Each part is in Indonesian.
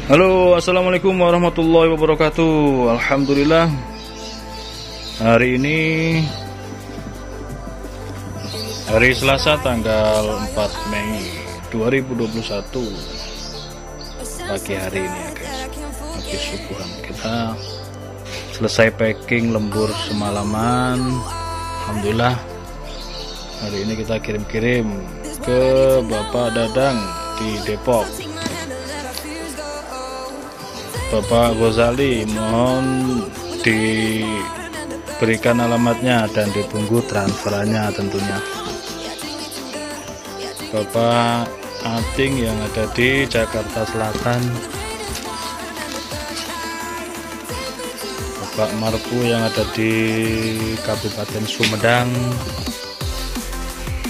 Halo, assalamualaikum warahmatullahi wabarakatuh. Alhamdulillah, hari ini hari Selasa tanggal 4 Mei 2021 pagi hari ini ya guys. Habis subuhan kita selesai packing lembur semalaman. Alhamdulillah, hari ini kita kirim-kirim ke Bapak Dadang di Depok. Bapak Ghazali, mohon diberikan alamatnya dan ditunggu transferannya tentunya. Bapak Ating yang ada di Jakarta Selatan, Bapak Marku yang ada di Kabupaten Sumedang,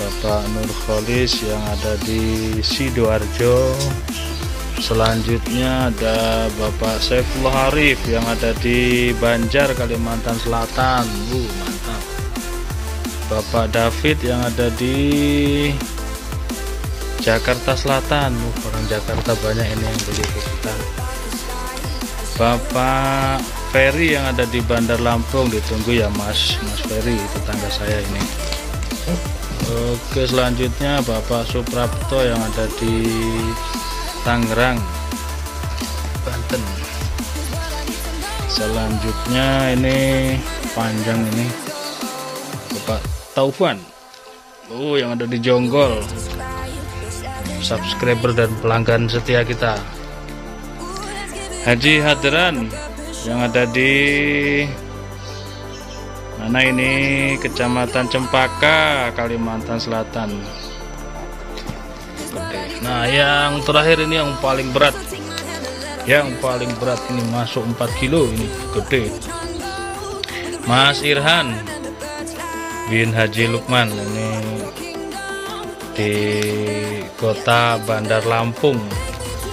Bapak Nur Kholis yang ada di Sidoarjo. Selanjutnya ada Bapak Saifullah Arif yang ada di Banjar, Kalimantan Selatan. Mantap. Bapak David yang ada di Jakarta Selatan. Orang Jakarta banyak ini yang beli ke kita. Bapak Ferry yang ada di Bandar Lampung, ditunggu ya Mas Ferry, tetangga saya ini. Oke, selanjutnya Bapak Suprapto yang ada di Tangerang, Banten. Selanjutnya ini panjang ini, Bapak Taufan, yang ada di Jonggol, subscriber dan pelanggan setia kita. Haji Hadran yang ada di mana ini, Kecamatan Cempaka, Kalimantan Selatan. Nah, yang terakhir ini yang paling berat. Yang paling berat ini masuk 4 kilo, ini gede. Mas Irhan bin Haji Lukman, ini di kota Bandar Lampung.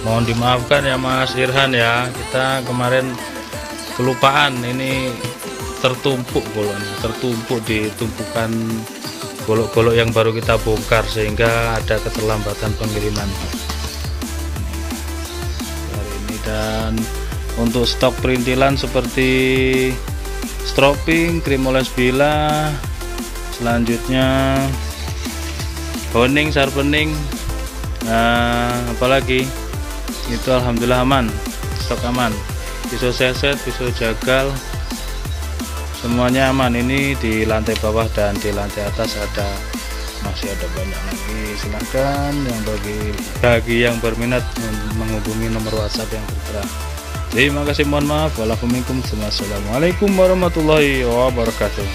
Mohon dimaafkan ya Mas Irhan ya, kita kemarin kelupaan, ini tertumpuk goloknya, tertumpuk di tumpukan golok-golok yang baru kita bongkar sehingga ada keterlambatan pengiriman hari ini. Dan untuk stok perintilan seperti stropping, krim oles bila, selanjutnya honing, sharpening, apalagi itu alhamdulillah aman, stok aman. Pisau seset, pisau jagal, semuanya aman. Ini di lantai bawah dan di lantai atas masih ada banyak lagi. Silahkan yang bagi yang berminat menghubungi nomor WhatsApp yang tertera. Terima kasih, mohon maaf. Wassalamualaikum warahmatullahi wabarakatuh.